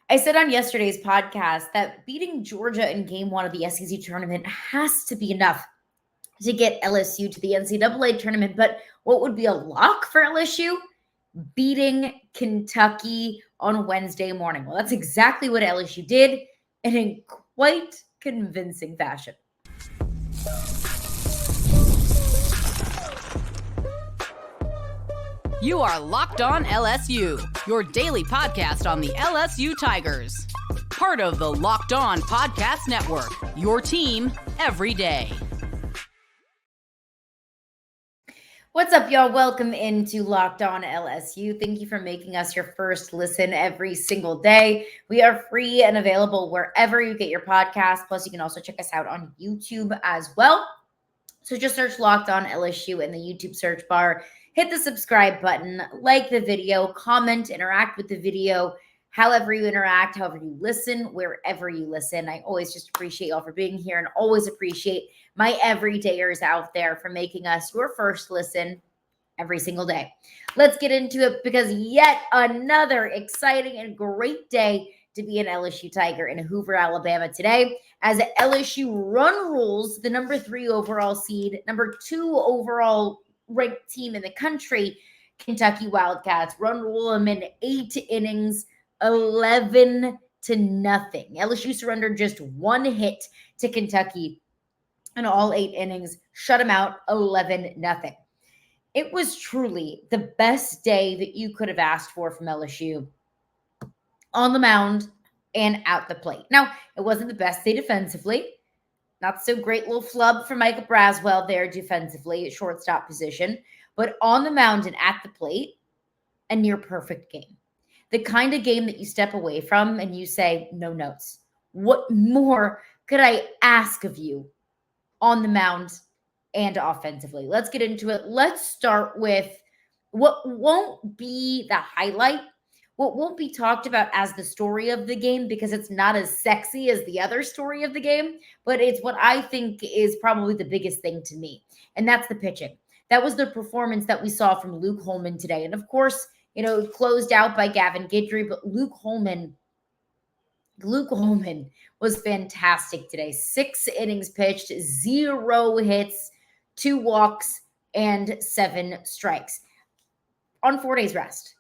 I said on yesterday's podcast that beating Georgia in game one of the SEC tournament has to be enough to get LSU to the NCAA tournament. But what would be a lock for LSU? Beating Kentucky on Wednesday morning. Well, that's exactly what LSU did, and in quite convincing fashion. You are Locked On LSU, your daily podcast on the LSU Tigers. Part of the Locked On Podcast Network, your team every day. What's up, y'all? Welcome into Locked On LSU. Thank you for making us your first listen every single day. We are free and available wherever you get your podcast. Plus, you can also check us out on YouTube as well. So just search Locked On LSU in the YouTube search bar. Hit the subscribe button, like the video, comment, interact with the video, however you interact, however you listen, wherever you listen. I always just appreciate y'all for being here and always appreciate my everydayers out there for making us your first listen every single day. Let's get into it because yet another exciting and great day to be an LSU Tiger in Hoover, Alabama today as LSU run rules the number 3 overall seed, number 2 overall ranked team in the country, Kentucky Wildcats. Run rule them in 8 innings, 11-0. LSU surrendered just 1 hit to Kentucky in all 8 innings, shut them out 11-0. It was truly the best day that you could have asked for from LSU on the mound and at the plate. Now, it wasn't the best day defensively. Not so great little flub for Michael Braswell there defensively at shortstop position. But on the mound and at the plate, a near perfect game. The kind of game that you step away from and you say, no notes. What more could I ask of you on the mound and offensively? Let's get into it. Let's start with what won't be the highlight, what won't be talked about as the story of the game because it's not as sexy as the other story of the game, but it's what I think is probably the biggest thing to me, and that's the pitching. That was the performance that we saw from Luke Holman today. And of course, closed out by Gavin Guidry, but Luke Holman was fantastic today. 6 innings pitched, 0 hits, 2 walks, and 7 strikes on 4 days rest.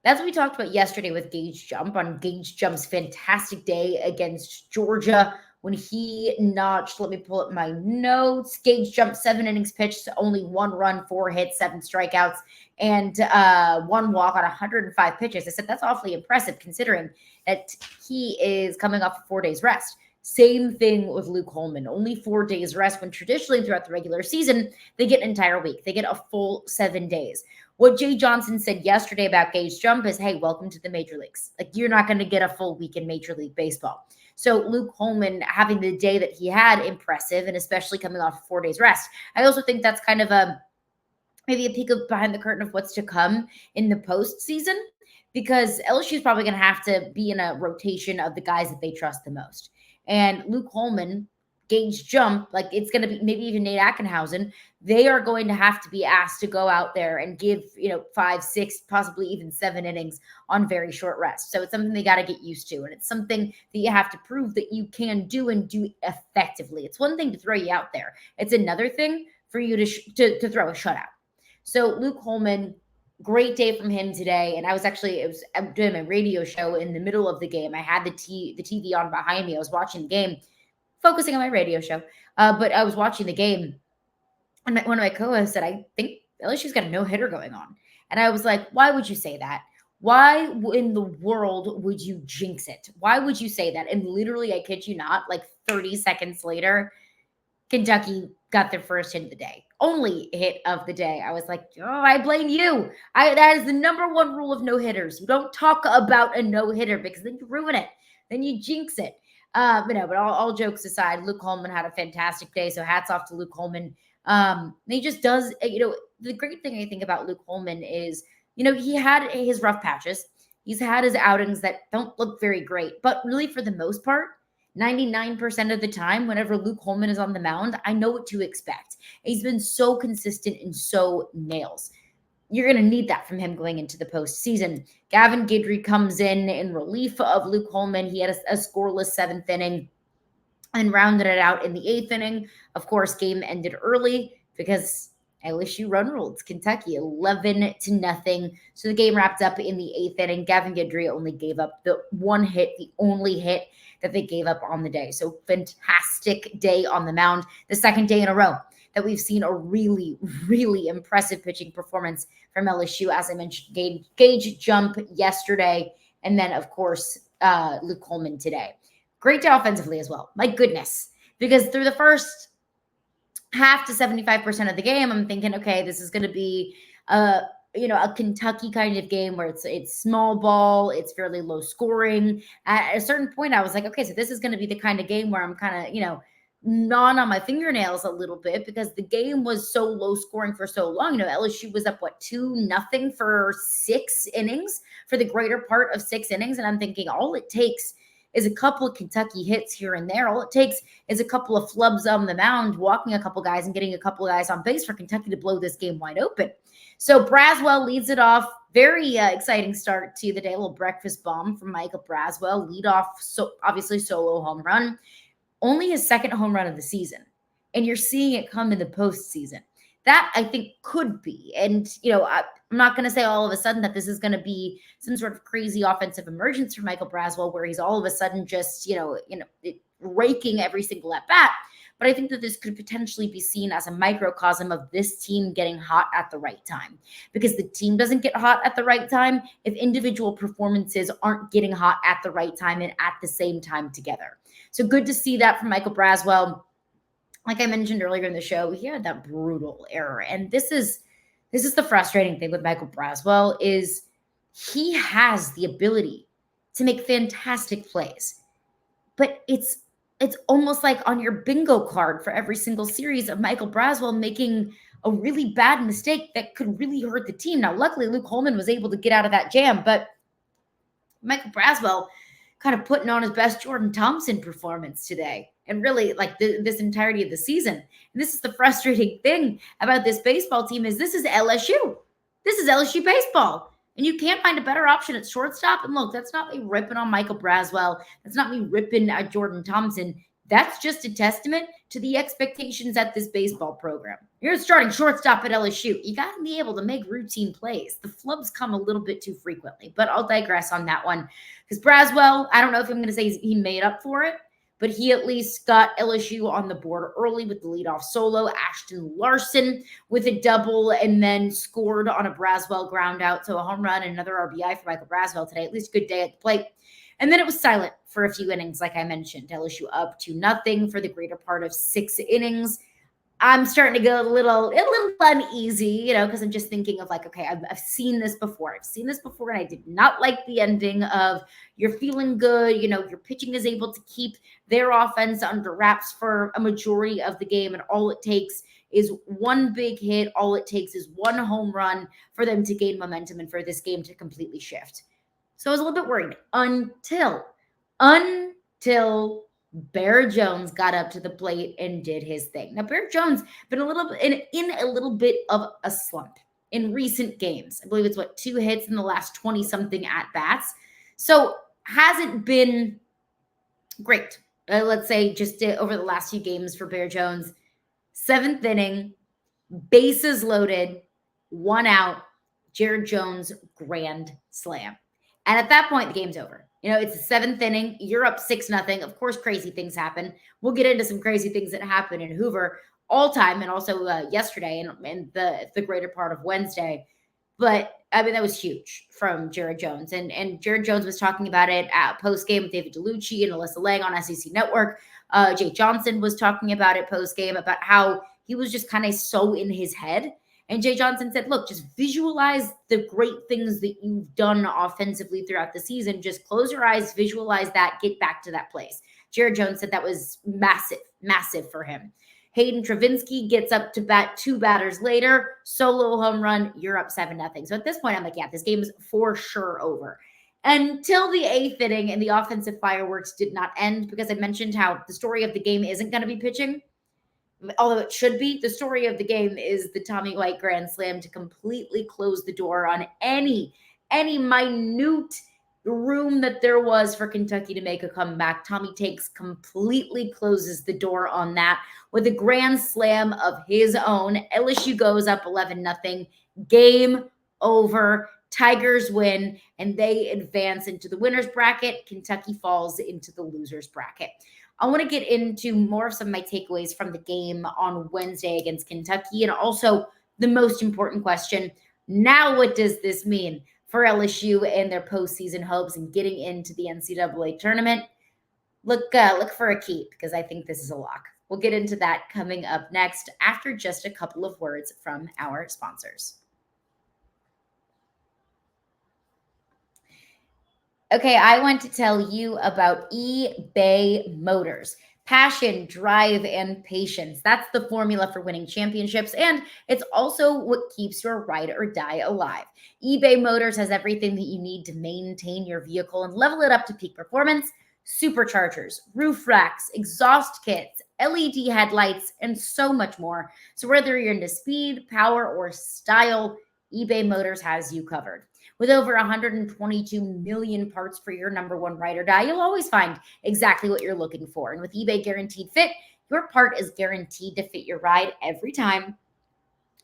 That's what we talked about yesterday with Gage Jump on Gage Jump's fantastic day against Georgia when he notched, let me pull up my notes. Gage Jump, 7 innings pitched, only 1 run, 4 hits, 7 strikeouts, and 1 walk on 105 pitches. I said that's awfully impressive considering that he is coming off of 4 days rest. Same thing with Luke Holman, only 4 days rest when traditionally throughout the regular season, they get an entire week. They get a full 7 days. What Jay Johnson said yesterday about Gage Jump is, hey, welcome to the major leagues. Like, you're not going to get a full week in Major League Baseball. So Luke Holman having the day that he had, impressive, and especially coming off 4 days rest. I also think that's kind of maybe a peek of behind the curtain of what's to come in the postseason, because LSU is probably going to have to be in a rotation of the guys that they trust the most. And Luke Holman, Gage Jump, like it's going to be maybe even Nate Ackenhausen, they are going to have to be asked to go out there and give, 5, 6, possibly even 7 innings on very short rest. So it's something they got to get used to. And it's something that you have to prove that you can do and do effectively. It's one thing to throw you out there. It's another thing for you to throw a shutout. So Luke Holman, great day from him today. And I'm doing my radio show in the middle of the game. I had the TV on behind me. I was watching the game, focusing on my radio show. But I was watching the game. And one of my co-hosts said, I think LSU's got a no-hitter going on. And I was like, why would you say that? Why in the world would you jinx it? Why would you say that? And literally, I kid you not, like 30 seconds later, Kentucky got their first hit of the day. Only hit of the day. I was like, oh, I blame you. That is the number 1 rule of no-hitters. You don't talk about a no-hitter because then you ruin it. Then you jinx it. But all jokes aside, Luke Holman had a fantastic day. So hats off to Luke Holman. He just does, the great thing I think about Luke Holman is, he had his rough patches. He's had his outings that don't look very great, but really for the most part, 99% of the time, whenever Luke Holman is on the mound, I know what to expect. He's been so consistent and so nails. you're going to need that from him going into the postseason. Gavin Guidry comes in relief of Luke Holman. He had a scoreless 7th inning and rounded it out in the 8th inning. Of course, game ended early because LSU run ruled Kentucky 11-0. So the game wrapped up in the 8th inning. Gavin Guidry only gave up the one hit, the only hit that they gave up on the day. So fantastic day on the mound. The second day in a row that we've seen a really, really impressive pitching performance from LSU. As I mentioned, Gage jump yesterday, and then, of course, Luke Holman today. Great day offensively as well. My goodness. Because through the first half to 75% of the game, I'm thinking, okay, this is going to be a Kentucky kind of game where it's small ball, it's fairly low scoring. At a certain point, I was like, okay, so this is going to be the kind of game where I'm kind of, gnawing on my fingernails a little bit because the game was so low scoring for so long. LSU was up, 2-0 for 6 innings, for the greater part of 6 innings. And I'm thinking all it takes is a couple of Kentucky hits here and there. All it takes is a couple of flubs on the mound, walking a couple guys and getting a couple of guys on base for Kentucky to blow this game wide open. So Braswell leads it off. Very exciting start to the day. A little breakfast bomb from Michael Braswell. Lead off, so obviously solo home run. Only his second home run of the season. And you're seeing it come in the postseason. That, I think, could be. And, I'm not going to say all of a sudden that this is going to be some sort of crazy offensive emergence for Michael Braswell where he's all of a sudden just, raking every single at-bat. But I think that this could potentially be seen as a microcosm of this team getting hot at the right time. Because the team doesn't get hot at the right time if individual performances aren't getting hot at the right time and at the same time together. So good to see that from Michael Braswell. Like I mentioned earlier in the show, he had that brutal error. And this is the frustrating thing with Michael Braswell is he has the ability to make fantastic plays. But it's almost like on your bingo card for every single series of Michael Braswell making a really bad mistake that could really hurt the team. Now, luckily, Luke Holman was able to get out of that jam, but Michael Braswell kind of putting on his best Jordan Thompson performance today. And really, this entirety of the season. And this is the frustrating thing about this baseball team is this is LSU. This is LSU baseball. And you can't find a better option at shortstop. And look, that's not me ripping on Michael Braswell. That's not me ripping at Jordan Thompson. That's just a testament to the expectations at this baseball program. You're starting shortstop at LSU. You got to be able to make routine plays. The flubs come a little bit too frequently, but I'll digress on that one. Because Braswell, I don't know if I'm going to say he made up for it, but he at least got LSU on the board early with the leadoff solo. Ashton Larson with a double and then scored on a Braswell ground out. So a home run and another RBI for Michael Braswell today. At least a good day at the plate. And then it was silent for a few innings, like I mentioned. LSU up 2-0 for the greater part of 6 innings. I'm starting to get a little uneasy, because I'm just thinking of okay, I've seen this before. I've seen this before, and I did not like the ending of you're feeling good. Your pitching is able to keep their offense under wraps for a majority of the game, and all it takes is one big hit. All it takes is one home run for them to gain momentum and for this game to completely shift. So I was a little bit worried until Bear Jones got up to the plate and did his thing. Now, Bear Jones been a little bit in a little bit of a slump in recent games. I believe it's 2 hits in the last 20-something at-bats. So hasn't been great. Let's say just over the last few games for Bear Jones. 7th inning, bases loaded, 1 out, Jared Jones grand slam. And at that point, the game's over. It's the 7th inning. You're up 6-0. Of course, crazy things happen. We'll get into some crazy things that happen in Hoover all time and also yesterday and the greater part of Wednesday. But, that was huge from Jared Jones. And Jared Jones was talking about it at postgame with David DeLucci and Alyssa Lang on SEC Network. Jake Johnson was talking about it postgame about how he was just kind of so in his head. And Jay Johnson said, look, just visualize the great things that you've done offensively throughout the season. Just close your eyes, visualize that, get back to that place. Jared Jones said that was massive for him. Hayden Travinski gets up to bat 2 batters later, solo home run, you're up 7-0. So at this point, I'm like, yeah, this game is for sure over. Until the 8th inning and the offensive fireworks did not end because I mentioned how the story of the game isn't going to be pitching. although it should be. The story of the game is the Tommy White grand slam to completely close the door on any minute room that there was for Kentucky to make a comeback. Tommy takes completely closes the door on that with a grand slam of his own. LSU goes up 11-0. Game over. Tigers win, and they advance into the winner's bracket. Kentucky falls into the loser's bracket. I want to get into more of some of my takeaways from the game on Wednesday against Kentucky, and also the most important question. Now, what does this mean for LSU and their postseason hopes and getting into the NCAA tournament? Look for a keep, because I think this is a lock. We'll get into that coming up next after just a couple of words from our sponsors. Okay, I want to tell you about eBay Motors. Passion, drive, and patience. That's the formula for winning championships, and it's also what keeps your ride or die alive. eBay Motors has everything that you need to maintain your vehicle and level it up to peak performance: superchargers, roof racks, exhaust kits, LED headlights, and so much more. So whether you're into speed, power, or style, eBay Motors has you covered. With over 122 million parts for your number one ride or die, you'll always find exactly what you're looking for. And with eBay Guaranteed Fit, your part is guaranteed to fit your ride every time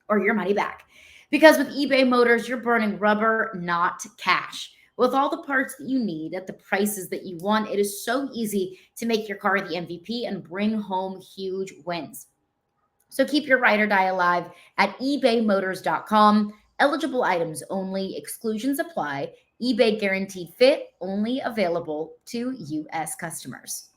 or your money back. Because with eBay Motors, you're burning rubber, not cash. With all the parts that you need at the prices that you want, it is so easy to make your car the MVP and bring home huge wins. So keep your ride or die alive at ebaymotors.com. Eligible items only. Exclusions apply. eBay Guaranteed Fit only available to U.S. customers.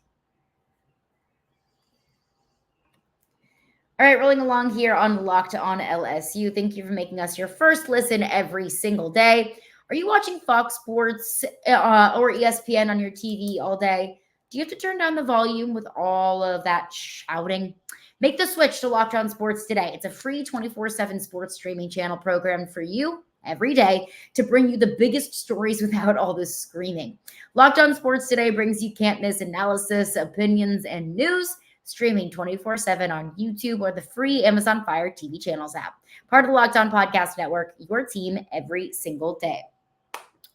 All right, rolling along here on Locked On LSU. Thank you for making us your first listen every single day. Are you watching Fox Sports or ESPN on your TV all day? Do you have to turn down the volume with all of that shouting? Make the switch to Locked On Sports today. It's a free 24/7 sports streaming channel programmed for you every day to bring you the biggest stories without all this screaming. Locked On Sports today brings you can't miss analysis, opinions, and news, streaming 24/7 on YouTube or the free Amazon Fire TV channels app. Part of the Locked On Podcast Network, your team every single day.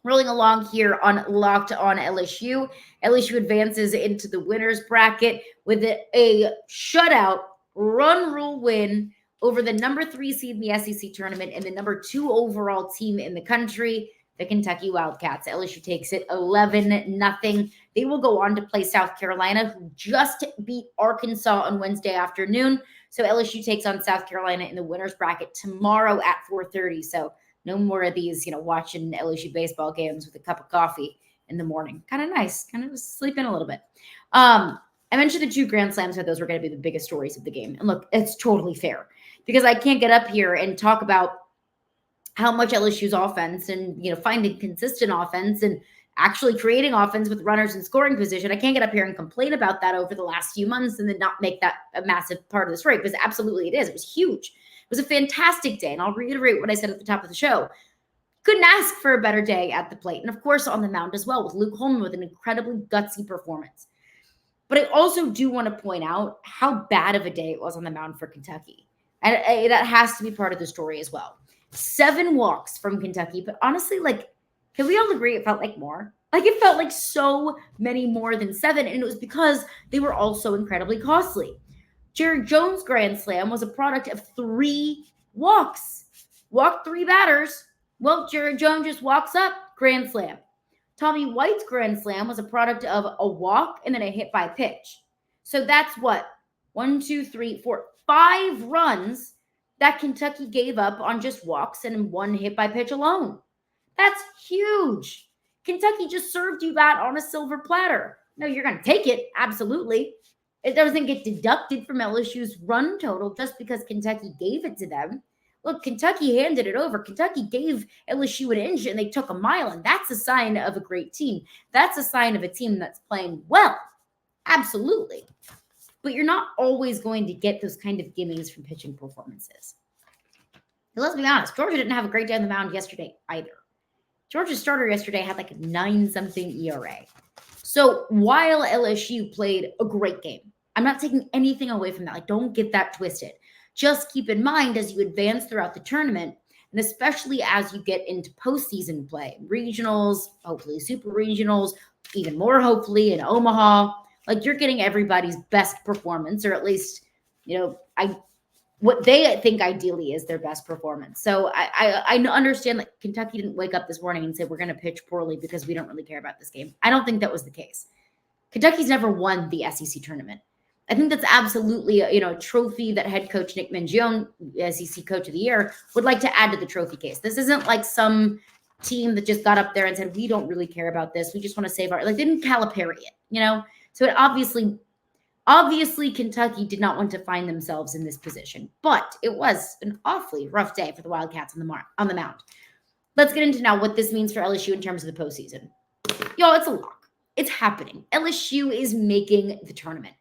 Rolling along here on Locked On LSU. LSU advances into the winner's bracket with a shutout run rule win over the number 3 seed in the SEC tournament and the number 2 overall team in the country, the Kentucky Wildcats. LSU takes it 11-0. They will go on to play South Carolina, who just beat Arkansas on Wednesday afternoon. So LSU takes on South Carolina in the winner's bracket tomorrow at 4:30. So no more of these, watching LSU baseball games with a cup of coffee in the morning. Kind of nice. Kind of sleep in a little bit. I mentioned the 2 Grand Slams, that those were going to be the biggest stories of the game. And look, it's totally fair because I can't get up here and talk about how much LSU's offense and, finding consistent offense and actually creating offense with runners in scoring position. I can't get up here and complain about that over the last few months and then not make that a massive part of the story, because absolutely it is. It was huge. It was a fantastic day. And I'll reiterate what I said at the top of the show. Couldn't ask for a better day at the plate. And of course, on the mound as well, with Luke Holman with an incredibly gutsy performance. But I also do want to point out how bad of a day it was on the mound for Kentucky. And that has to be part of the story as well. 7 walks from Kentucky. But honestly, can we all agree it felt like more? It felt like so many more than 7. And it was because they were all so incredibly costly. Jared Jones' grand slam was a product of 3 walks. Walked 3 batters. Well, Jared Jones just walks up, grand slam. Tommy White's grand slam was a product of a walk and then a hit by pitch. So that's what? 1, 2, 3, 4, 5 runs that Kentucky gave up on just walks and 1 hit by pitch alone. That's huge. Kentucky just served you that on a silver platter. No, you're going to take it. Absolutely. It doesn't get deducted from LSU's run total just because Kentucky gave it to them. Look, Kentucky handed it over. Kentucky gave LSU an inch and they took a mile, and that's a sign of a great team. That's a sign of a team that's playing well. Absolutely. But you're not always going to get those kind of gimmies from pitching performances. And let's be honest, Georgia didn't have a great day on the mound yesterday either. Georgia's starter yesterday had a 9-something ERA. So while LSU played a great game, I'm not taking anything away from that. Like, don't get that twisted. Just keep in mind as you advance throughout the tournament, and especially as you get into postseason play, regionals, hopefully super regionals, even more hopefully in Omaha, like you're getting everybody's best performance, or at least, what they think ideally is their best performance. So I understand that Kentucky didn't wake up this morning and say, we're going to pitch poorly because we don't really care about this game. I don't think that was the case. Kentucky's never won the SEC tournament. I think that's absolutely a trophy that head coach Nick Mangione, SEC Coach of the Year, would like to add to the trophy case. This isn't like some team that just got up there and said, we don't really care about this. We just want to save they didn't Calipari it, So it obviously Kentucky did not want to find themselves in this position, but it was an awfully rough day for the Wildcats on the mound. Let's get into now what this means for LSU in terms of the postseason. Y'all, it's a lock. It's happening. LSU is making the tournament.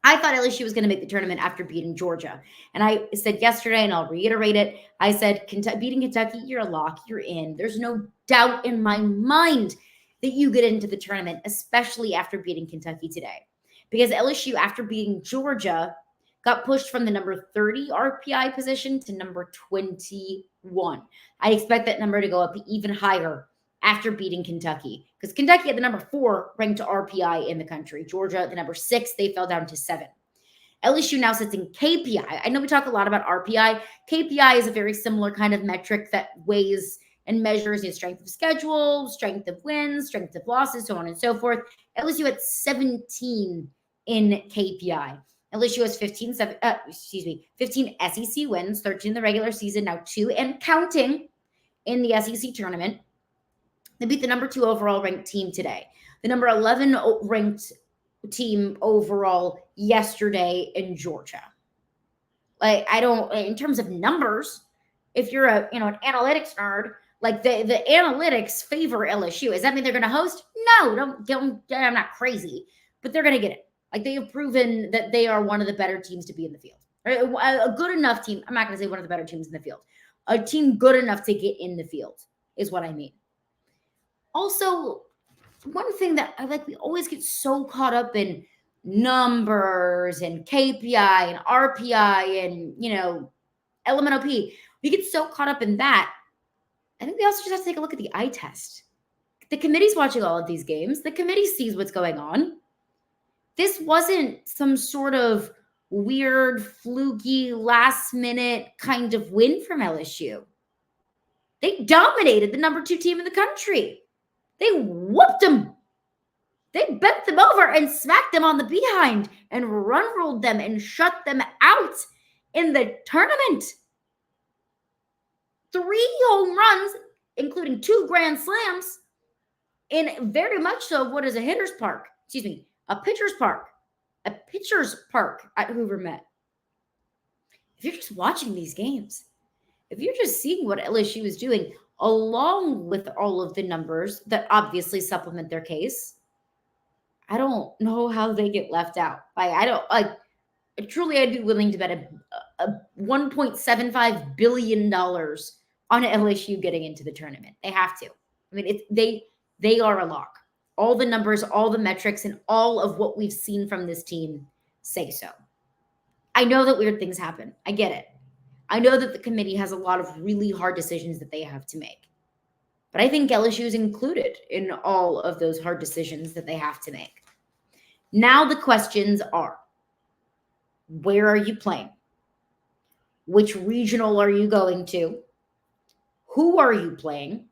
I thought LSU was going to make the tournament after beating Georgia. And I said yesterday, and I'll reiterate it, I said, beating Kentucky, you're a lock, you're in. There's no doubt in my mind that you get into the tournament, especially after beating Kentucky today. Because LSU, after beating Georgia, got pushed from the number 30 RPI position to number 21. I expect that number to go up even higher after beating Kentucky, because Kentucky had the number 4 ranked RPI in the country. Georgia, the number 6, they fell down to 7. LSU now sits in KPI. I know we talk a lot about RPI. KPI is a very similar kind of metric that weighs and measures the strength of schedule, strength of wins, strength of losses, so on and so forth. LSU had 17 in KPI. LSU has 15 SEC wins, 13 in the regular season, now 2 and counting in the SEC tournament. They beat the number 2 overall ranked team today, the number 11 ranked team overall yesterday in Georgia. In terms of numbers, if you're an analytics nerd, the analytics favor LSU. Does that mean they're going to host? No, don't. I'm not crazy, but they're going to get it. They have proven that they are one of the better teams to be in the field. A good enough team. I'm not going to say one of the better teams in the field. A team good enough to get in the field is what I mean. Also, one thing that we always get so caught up in numbers and KPI and RPI and, LMNOP. We get so caught up in that. I think we also just have to take a look at the eye test. The committee's watching all of these games. The committee sees what's going on. This wasn't some sort of weird, fluky, last-minute kind of win from LSU. They dominated the number 2 team in the country. They whooped them. They bent them over and smacked them on the behind and run-rolled them and shut them out in the tournament. 3 home runs, including 2 grand slams, in very much so what is a pitcher's park at Hoover Met. If you're just watching these games, if you're just seeing what LSU is doing, along with all of the numbers that obviously supplement their case, I don't know how they get left out. Truly, I'd be willing to bet a $1.75 billion on LSU getting into the tournament. They have to. They are a lock. All the numbers, all the metrics, and all of what we've seen from this team say so. I know that weird things happen. I get it. I know that the committee has a lot of really hard decisions that they have to make. But I think LSU is included in all of those hard decisions that they have to make. Now the questions are, where are you playing? Which regional are you going to? Who are you playing?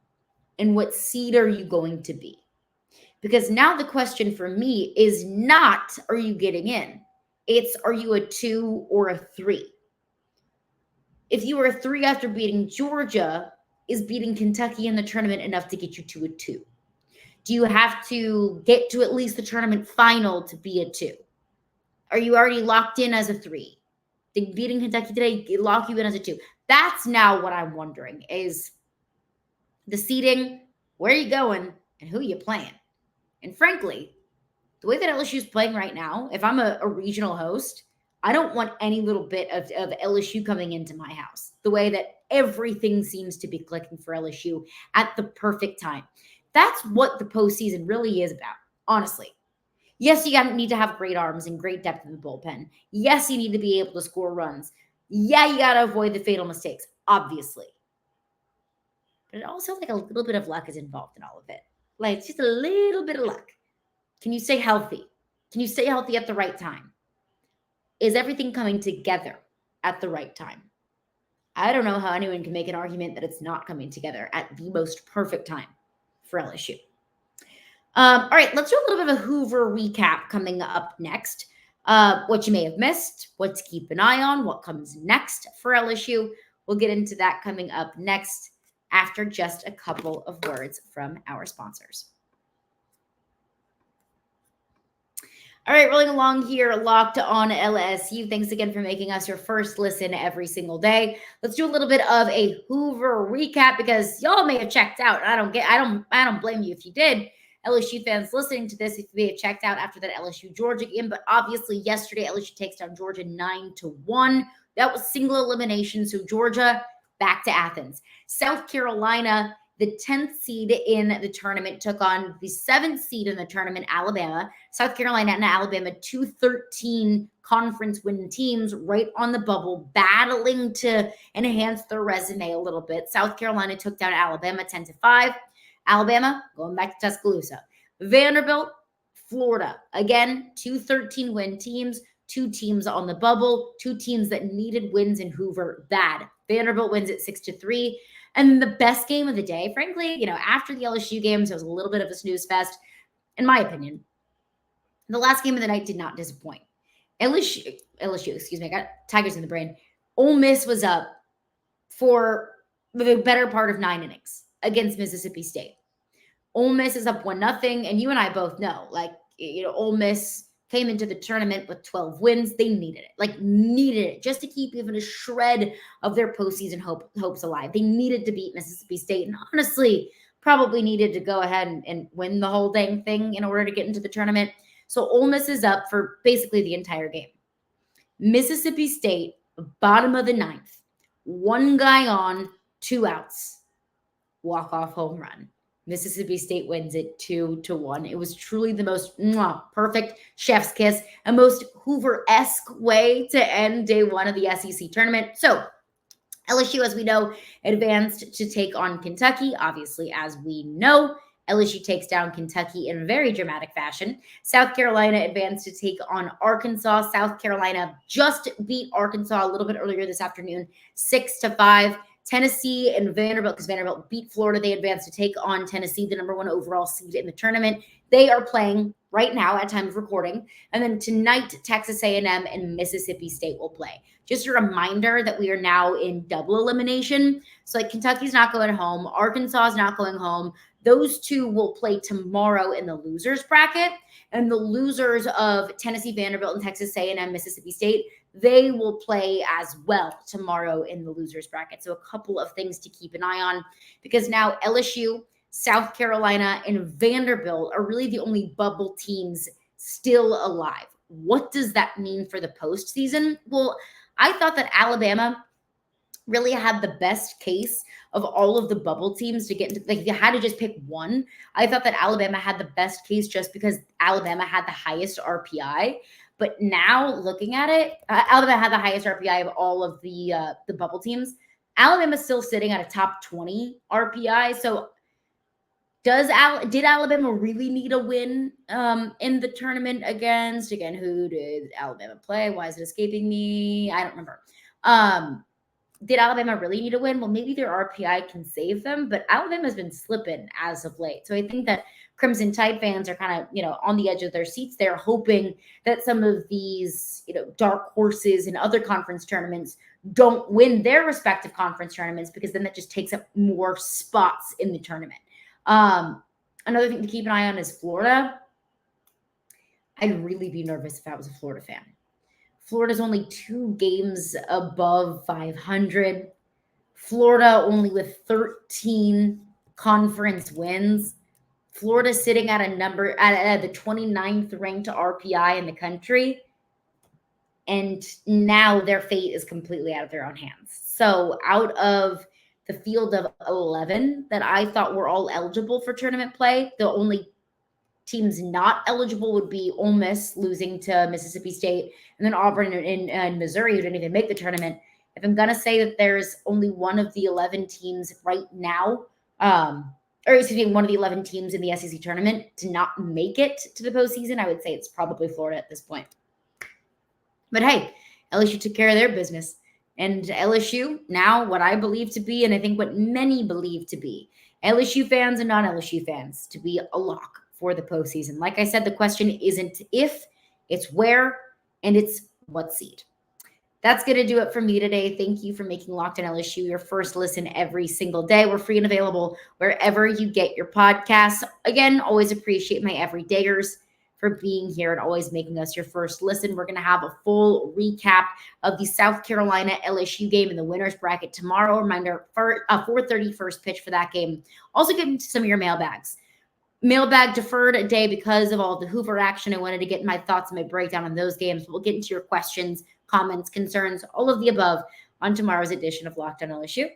And what seed are you going to be? Because now the question for me is not, are you getting in? It's, are you a 2 or a 3? If you were a 3 after beating Georgia, is beating Kentucky in the tournament enough to get you to a 2? Do you have to get to at least the tournament final to be a 2? Are you already locked in as a 3? Did beating Kentucky today lock you in as a 2? That's now what I'm wondering is the seeding, where are you going, and who you playing? And frankly, the way that LSU is playing right now, if I'm a regional host, I don't want any little bit of LSU coming into my house. The way that everything seems to be clicking for LSU at the perfect time. That's what the postseason really is about, honestly. Yes, you need to have great arms and great depth in the bullpen. Yes, you need to be able to score runs. Yeah, you got to avoid the fatal mistakes, obviously. But it also like a little bit of luck is involved in all of it. Like just a little bit of luck. Can you stay healthy? Can you stay healthy at the right time? Is everything coming together at the right time? I don't know how anyone can make an argument that it's not coming together at the most perfect time for LSU. All right, let's do a little bit of a Hoover recap coming up next. What you may have missed, what to keep an eye on, what comes next for LSU. We'll get into that coming up next after just a couple of words from our sponsors. All right, rolling along here, Locked On LSU. Thanks again for making us your first listen every single day. Let's do a little bit of a Hoover recap because y'all may have checked out. I don't blame you if you did. LSU fans listening to this, if you may have checked out after that LSU Georgia game, but obviously yesterday LSU takes down Georgia 9-1. That was single elimination. So Georgia back to Athens. South Carolina, the 10th seed in the tournament, took on the 7th seed in the tournament, Alabama. South Carolina and Alabama, 2-13 conference win teams right on the bubble, battling to enhance their resume a little bit. South Carolina took down Alabama 10-5. Alabama going back to Tuscaloosa. Vanderbilt, Florida. Again, 2-13 win teams, 2 teams on the bubble, 2 teams that needed wins in Hoover bad. Vanderbilt wins at 6-3. And the best game of the day, frankly, after the LSU games, it was a little bit of a snooze fest, in my opinion. The last game of the night did not disappoint. LSU, excuse me, I got Tigers in the brain. Ole Miss was up for the better part of 9 innings against Mississippi State. Ole Miss is up 1-0, and you and I both know, Ole Miss came into the tournament with 12 wins. They needed it just to keep even a shred of their postseason hopes alive. They needed to beat Mississippi State, and honestly, probably needed to go ahead and win the whole dang thing in order to get into the tournament. So Ole Miss is up for basically the entire game. Mississippi State, bottom of the 9th, 1 guy on, 2 outs, walk-off home run. Mississippi State wins it 2-1. It was truly the most perfect chef's kiss, a most Hoover-esque way to end day 1 of the SEC tournament. So LSU, as we know, advanced to take on Kentucky. Obviously, as we know, LSU takes down Kentucky in very dramatic fashion. South Carolina advanced to take on Arkansas. South Carolina just beat Arkansas a little bit earlier this afternoon, 6-5. Tennessee and Vanderbilt, because Vanderbilt beat Florida, they advanced to take on Tennessee, the number 1 overall seed in the tournament. They are playing right now at time of recording. And then tonight, Texas A&M and Mississippi State will play. Just a reminder that we are now in double elimination. So Kentucky's not going home. Arkansas is not going home. Those 2 will play tomorrow in the losers bracket. And the losers of Tennessee, Vanderbilt, and Texas A&M, Mississippi State, they will play as well tomorrow in the losers bracket. So a couple of things to keep an eye on, because now LSU, South Carolina, and Vanderbilt are really the only bubble teams still alive. What does that mean for the postseason? Well, I thought that Alabama really had the best case of all of the bubble teams to get into, if you had to just pick one, I thought that Alabama had the best case just because Alabama had the highest RPI. But now looking at it, Alabama had the highest RPI of all of the bubble teams. Alabama's still sitting at a top 20 RPI. So did Alabama really need a win in the tournament against, again, who did Alabama play? Why is it escaping me? I don't remember. Did Alabama really need a win? Well, maybe their RPI can save them, but Alabama's been slipping as of late. So I think that Crimson Tide fans are kind of, on the edge of their seats. They're hoping that some of these, dark horses in other conference tournaments don't win their respective conference tournaments, because then that just takes up more spots in the tournament. Another thing to keep an eye on is Florida. I'd really be nervous if I was a Florida fan. Florida's only 2 games above 500. Florida only with 13 conference wins. Florida sitting at the 29th ranked RPI in the country. And now their fate is completely out of their own hands. So out of the field of 11 that I thought were all eligible for tournament play, the only Teams not eligible would be Ole Miss losing to Mississippi State, and then Auburn and Missouri, who didn't even make the tournament. If I'm going to say that there's only one of the 11 teams right now, or excuse me, one of the 11 teams in the SEC tournament to not make it to the postseason, I would say it's probably Florida at this point. But hey, LSU took care of their business. And LSU, now what I believe to be, and I think what many believe to be, LSU fans and non-LSU fans, to be a lock for the postseason. Like I said, the question isn't if, it's where, and it's what seed. That's going to do it for me today. Thank you for making Locked On LSU your first listen every single day. We're free and available wherever you get your podcasts. Again, always appreciate my everydayers for being here and always making us your first listen. We're going to have a full recap of the South Carolina LSU game in the winner's bracket tomorrow. Reminder, for a 4:30 first pitch for that game. Also get into some of your mailbags. Mailbag deferred a day because of all the Hoover action. I wanted to get my thoughts and my breakdown on those games. We'll get into your questions, comments, concerns, all of the above on tomorrow's edition of Locked On LSU.